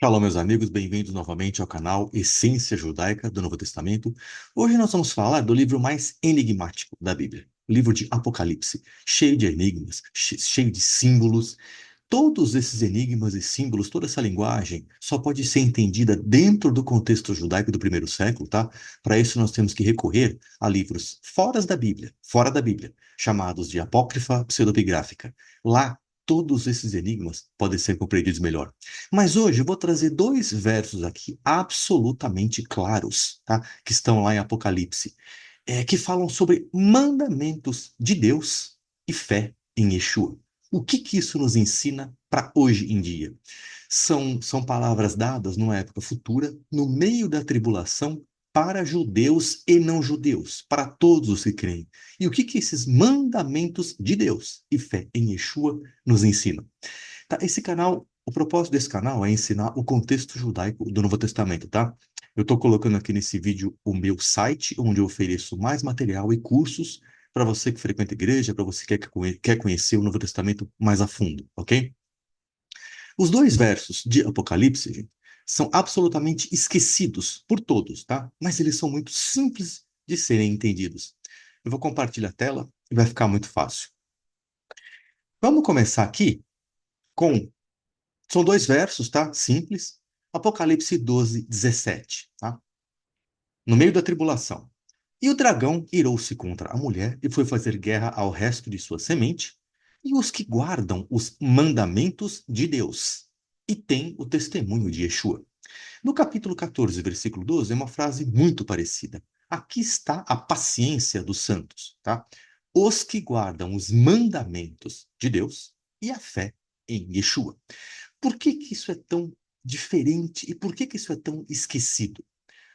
Shalom, meus amigos, bem-vindos novamente ao canal Essência Judaica do Novo Testamento. Hoje nós vamos falar do livro mais enigmático da Bíblia, o livro de Apocalipse, cheio de enigmas, cheio de símbolos. Todos esses enigmas e símbolos, toda essa linguagem, só pode ser entendida dentro do contexto judaico do primeiro século, tá? Para isso nós temos que recorrer a livros fora da Bíblia, chamados de apócrifa pseudepigráfica. Lá, todos esses enigmas podem ser compreendidos melhor. Mas hoje eu vou trazer dois versos aqui absolutamente claros, tá? Que estão lá em Apocalipse, que falam sobre mandamentos de Deus e fé em Yeshua. O que que isso nos ensina para hoje em dia? São palavras dadas numa época futura, no meio da tribulação, para judeus e não judeus, para todos os que creem. E o que que esses mandamentos de Deus e fé em Yeshua nos ensinam? Tá, o propósito desse canal é ensinar o contexto judaico do Novo Testamento, tá? Eu estou colocando aqui nesse vídeo o meu site, onde eu ofereço mais material e cursos para você que frequenta a igreja, para você que quer conhecer o Novo Testamento mais a fundo, ok? Os dois versos de Apocalipse, gente, são absolutamente esquecidos por todos, tá? Mas eles são muito simples de serem entendidos. Eu vou compartilhar a tela e vai ficar muito fácil. Vamos começar aqui com são dois versos, tá? Simples. Apocalipse 12, 17, tá? No meio da tribulação. E o dragão irou-se contra a mulher e foi fazer guerra ao resto de sua semente e os que guardam os mandamentos de Deus e têm o testemunho de Yeshua. No capítulo 14, versículo 12, é uma frase muito parecida. Aqui está a paciência dos santos, tá? Os que guardam os mandamentos de Deus e a fé em Yeshua. Por que que isso é tão diferente e por que que isso é tão esquecido?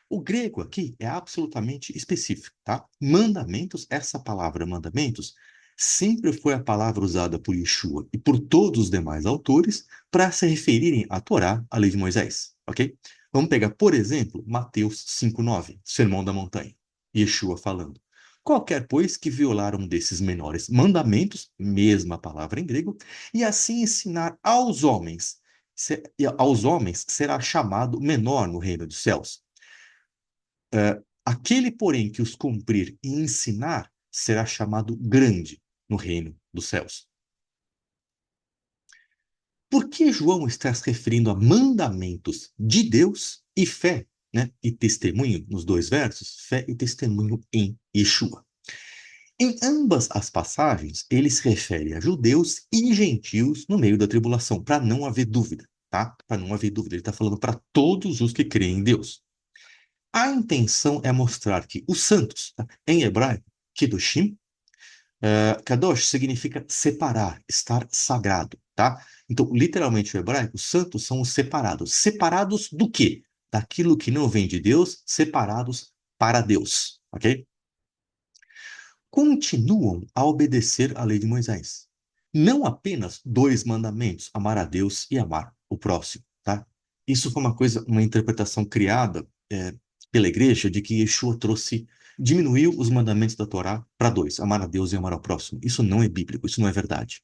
O grego aqui é absolutamente específico, tá? Mandamentos, essa palavra mandamentos, sempre foi a palavra usada por Yeshua e por todos os demais autores para se referirem à Torá, a lei de Moisés, ok? Vamos pegar, por exemplo, Mateus 5:9, Sermão da Montanha. Yeshua falando: Qualquer, pois, que violar um desses menores mandamentos, mesma palavra em grego, e assim ensinar aos homens será chamado menor no reino dos céus. Aquele, porém, que os cumprir e ensinar será chamado grande no reino dos céus. Por que João está se referindo a mandamentos de Deus e fé, né? E testemunho nos dois versos, fé e testemunho em Yeshua. Em ambas as passagens, ele se refere a judeus e gentios no meio da tribulação, para não haver dúvida, tá? Para não haver dúvida, ele está falando para todos os que creem em Deus. A intenção é mostrar que os santos, tá? Em hebraico, Kedoshim, Kadosh significa separar, estar sagrado, tá? Então, literalmente, o hebraico, os santos são os separados. Separados do quê? Daquilo que não vem de Deus, separados para Deus, ok? Continuam a obedecer à lei de Moisés. Não apenas dois mandamentos, amar a Deus e amar o próximo, tá? Isso foi uma interpretação criada pela igreja de que Yeshua diminuiu os mandamentos da Torá para dois, amar a Deus e amar ao próximo. Isso não é bíblico, isso não é verdade.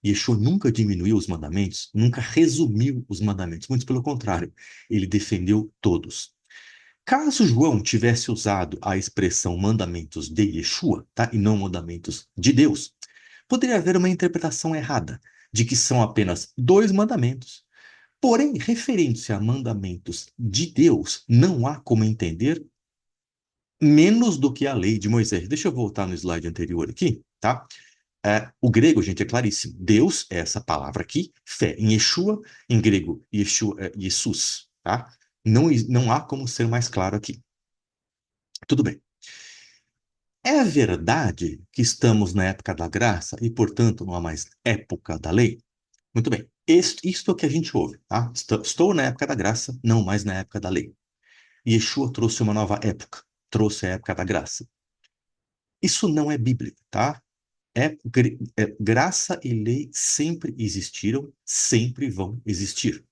Yeshua nunca diminuiu os mandamentos, nunca resumiu os mandamentos, muito pelo contrário, ele defendeu todos. Caso João tivesse usado a expressão mandamentos de Yeshua, tá? E não mandamentos de Deus, poderia haver uma interpretação errada de que são apenas dois mandamentos. Porém, referente a mandamentos de Deus, não há como entender menos do que a lei de Moisés. Deixa eu voltar no slide anterior aqui, tá? O grego, gente, é claríssimo. Deus é essa palavra aqui, fé em Yeshua, em grego, Yeshua, Jesus, tá? Não há como ser mais claro aqui. Tudo bem. É verdade que estamos na época da graça e, portanto, não há mais época da lei? Muito bem. Isto é o que a gente ouve, tá? Estou na época da graça, não mais na época da lei. Yeshua trouxe uma nova época, trouxe a época da graça. Isso não é bíblico, tá? Graça e lei sempre existiram, sempre vão existir.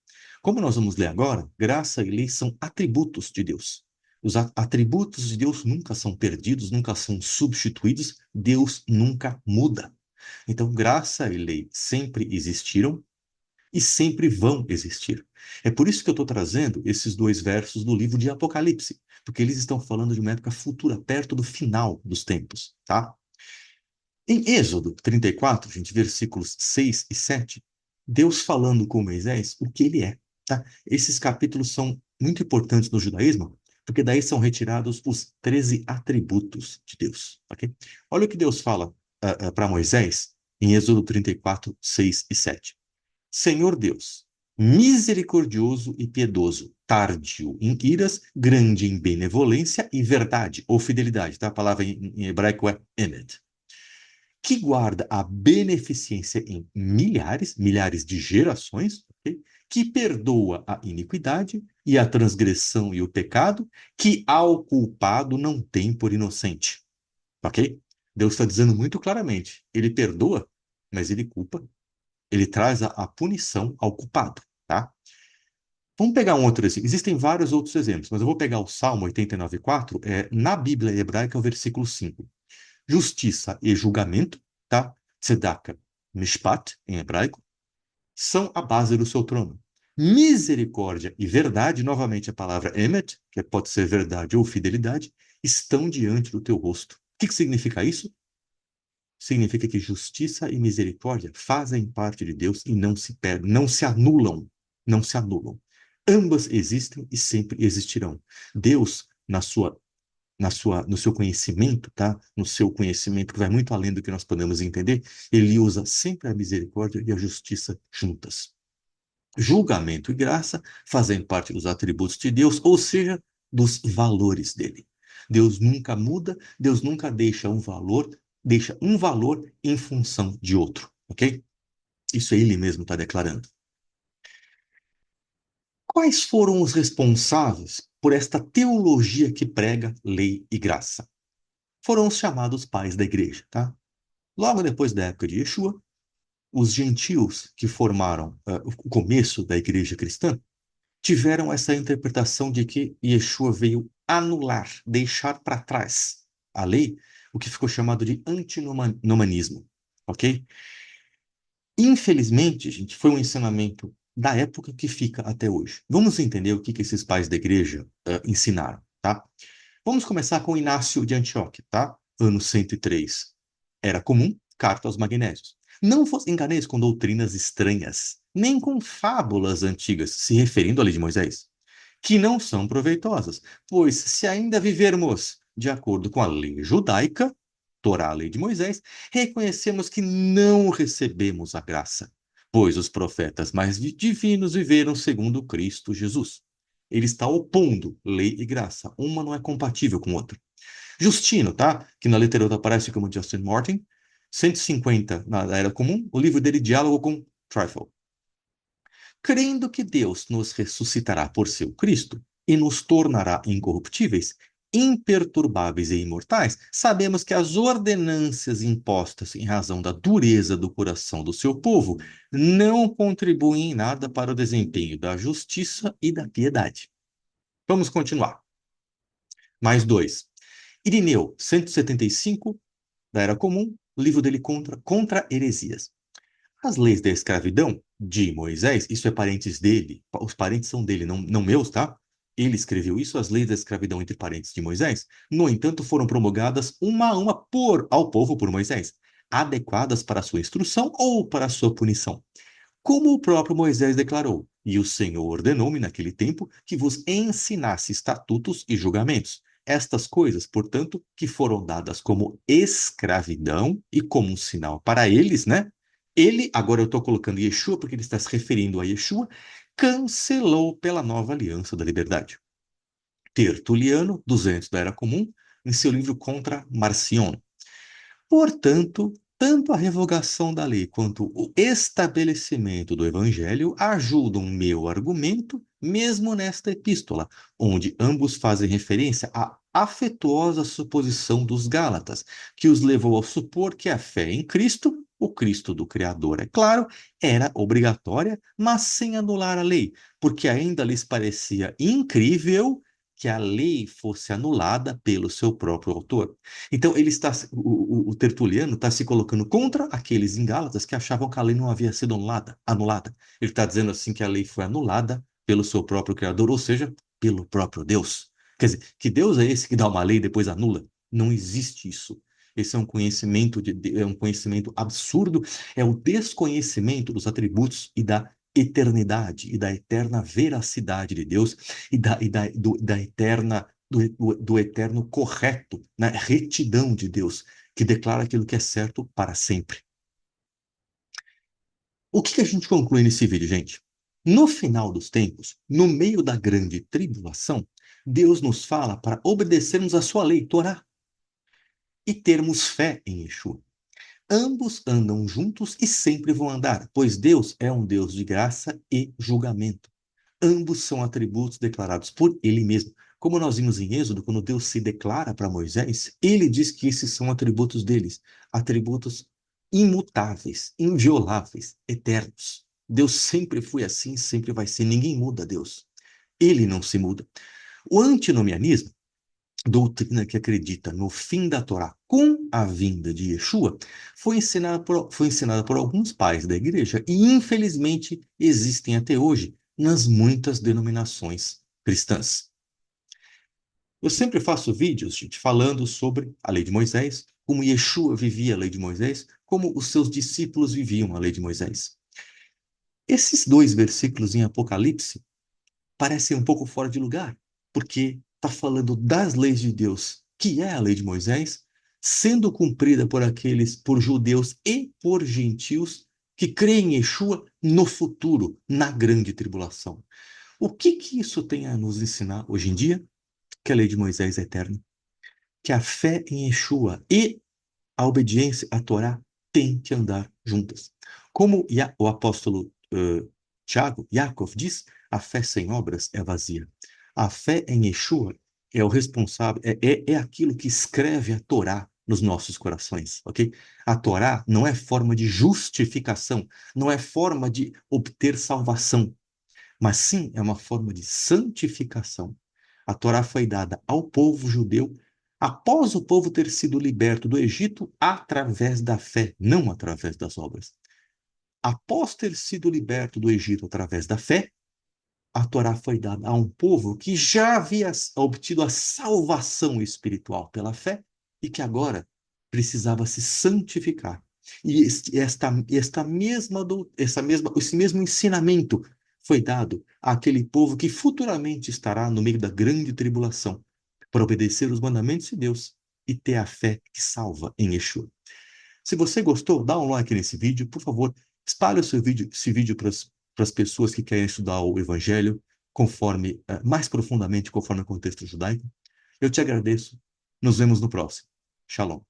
Como nós vamos ler agora, graça e lei são atributos de Deus. Os atributos de Deus nunca são perdidos, nunca são substituídos, Deus nunca muda. Então, graça e lei sempre existiram e sempre vão existir. É por isso que eu estou trazendo esses dois versos do livro de Apocalipse, porque eles estão falando de uma época futura, perto do final dos tempos, tá? Em Êxodo 34, gente, versículos 6 e 7, Deus falando com Moisés o que ele é, tá? Esses capítulos são muito importantes no judaísmo, porque daí são retirados os 13 atributos de Deus, ok? Olha o que Deus fala para Moisés em Êxodo 34, 6 e 7. Senhor Deus, misericordioso e piedoso, tardio em iras, grande em benevolência e verdade, ou fidelidade, tá? A palavra em hebraico é emet, que guarda a beneficência em milhares de gerações, ok? Que perdoa a iniquidade e a transgressão e o pecado, que ao culpado não tem por inocente, ok? Deus está dizendo muito claramente, ele perdoa, mas ele culpa, ele traz a punição ao culpado, tá? Vamos pegar um outro exemplo. Existem vários outros exemplos, mas eu vou pegar o Salmo 89:4, na Bíblia hebraica, é o versículo 5. Justiça e julgamento, tá? Tzedaka, mishpat, em hebraico, são a base do seu trono. Misericórdia e verdade, novamente a palavra emet, que pode ser verdade ou fidelidade, estão diante do teu rosto. O que significa isso? Significa que justiça e misericórdia fazem parte de Deus e não se perdem, não se anulam, não se anulam. Ambas existem e sempre existirão. Deus, no seu conhecimento, tá? No seu conhecimento que vai muito além do que nós podemos entender, ele usa sempre a misericórdia e a justiça juntas. Julgamento e graça fazem parte dos atributos de Deus, ou seja, dos valores dele. Deus nunca muda, Deus nunca deixa um valor em função de outro, ok? Isso ele mesmo está declarando. Quais foram os responsáveis por esta teologia que prega lei e graça? Foram os chamados pais da igreja, tá? Logo depois da época de Yeshua, os gentios que formaram o começo da igreja cristã tiveram essa interpretação de que Yeshua veio anular, deixar para trás a lei, o que ficou chamado de antinomanismo, ok? Infelizmente, gente, foi um ensinamento da época que fica até hoje. Vamos entender o que esses pais da igreja ensinaram, tá? Vamos começar com Inácio de Antioquia, tá? Ano 103. Era comum carta aos magnésios. Não vos enganeis com doutrinas estranhas, nem com fábulas antigas, se referindo à lei de Moisés, que não são proveitosas, pois se ainda vivermos de acordo com a lei judaica, Torá, a lei de Moisés, reconhecemos que não recebemos a graça, pois os profetas mais divinos viveram segundo Cristo Jesus. Ele está opondo lei e graça. Uma não é compatível com a outra. Justino, tá? Que na literatura aparece como Justin Martin. 150 na Era Comum. O livro dele, Diálogo com Trifle. Crendo que Deus nos ressuscitará por seu Cristo e nos tornará incorruptíveis, imperturbáveis e imortais, sabemos que as ordenâncias impostas em razão da dureza do coração do seu povo não contribuem em nada para o desempenho da justiça e da piedade. Vamos continuar. Mais dois. Irineu, 175, da Era Comum, o livro dele contra heresias. As leis da escravidão de Moisés, isso é parentes dele, os parentes são dele, não meus, tá? Ele escreveu isso, as leis da escravidão entre parentes de Moisés, no entanto, foram promulgadas uma a uma ao povo por Moisés, adequadas para a sua instrução ou para a sua punição. Como o próprio Moisés declarou, e o Senhor ordenou-me naquele tempo que vos ensinasse estatutos e julgamentos. Estas coisas, portanto, que foram dadas como escravidão e como um sinal para eles, né? Ele, agora eu estou colocando Yeshua porque ele está se referindo a Yeshua, cancelou pela nova aliança da liberdade. Tertuliano, 200 da Era Comum, em seu livro Contra Marcion. Portanto, tanto a revogação da lei quanto o estabelecimento do evangelho ajudam meu argumento, mesmo nesta epístola, onde ambos fazem referência à afetuosa suposição dos Gálatas, que os levou a supor que a fé em Cristo, o Cristo do Criador, é claro, era obrigatória, mas sem anular a lei, porque ainda lhes parecia incrível que a lei fosse anulada pelo seu próprio autor. Então, o Tertuliano está se colocando contra aqueles em Gálatas que achavam que a lei não havia sido anulada. Ele está dizendo assim que a lei foi anulada pelo seu próprio Criador, ou seja, pelo próprio Deus. Quer dizer, que Deus é esse que dá uma lei e depois anula? Não existe isso. Esse é um conhecimento é um conhecimento absurdo, é o desconhecimento dos atributos e da eternidade e da eterna veracidade de Deus da eterna do eterno correto, na retidão de Deus, que declara aquilo que é certo para sempre. O que a gente conclui nesse vídeo, gente? No final dos tempos, no meio da grande tribulação, Deus nos fala para obedecermos a sua lei, Torá, e termos fé em Yeshua. Ambos andam juntos e sempre vão andar, pois Deus é um Deus de graça e julgamento. Ambos são atributos declarados por ele mesmo. Como nós vimos em Êxodo, quando Deus se declara para Moisés, ele diz que esses são atributos deles, atributos imutáveis, invioláveis, eternos. Deus sempre foi assim, sempre vai ser. Ninguém muda Deus. Ele não se muda. O antinomianismo, doutrina que acredita no fim da Torá com a vinda de Yeshua, foi ensinada por alguns pais da igreja e, infelizmente, existem até hoje nas muitas denominações cristãs. Eu sempre faço vídeos, gente, falando sobre a lei de Moisés, como Yeshua vivia a lei de Moisés, como os seus discípulos viviam a lei de Moisés. Esses dois versículos em Apocalipse parecem um pouco fora de lugar, porque está falando das leis de Deus, que é a lei de Moisés, sendo cumprida por judeus e por gentios que creem em Yeshua no futuro, na grande tribulação. O que isso tem a nos ensinar hoje em dia? Que a lei de Moisés é eterna, que a fé em Yeshua e a obediência à Torá têm que andar juntas. Como o apóstolo Tiago, Yaakov diz, a fé sem obras é vazia. A fé em Yeshua é o responsável, é aquilo que escreve a Torá nos nossos corações, ok? A Torá não é forma de justificação, não é forma de obter salvação, mas sim é uma forma de santificação. A Torá foi dada ao povo judeu após o povo ter sido liberto do Egito através da fé, não através das obras. Após ter sido liberto do Egito através da fé, a Torá foi dada a um povo que já havia obtido a salvação espiritual pela fé e que agora precisava se santificar. E esse mesmo ensinamento foi dado àquele povo que futuramente estará no meio da grande tribulação para obedecer os mandamentos de Deus e ter a fé que salva em Yeshua. Se você gostou, dá um like nesse vídeo, por favor, espalhe esse vídeo para as pessoas que querem estudar o Evangelho mais profundamente, conforme o contexto judaico. Eu te agradeço. Nos vemos no próximo. Shalom.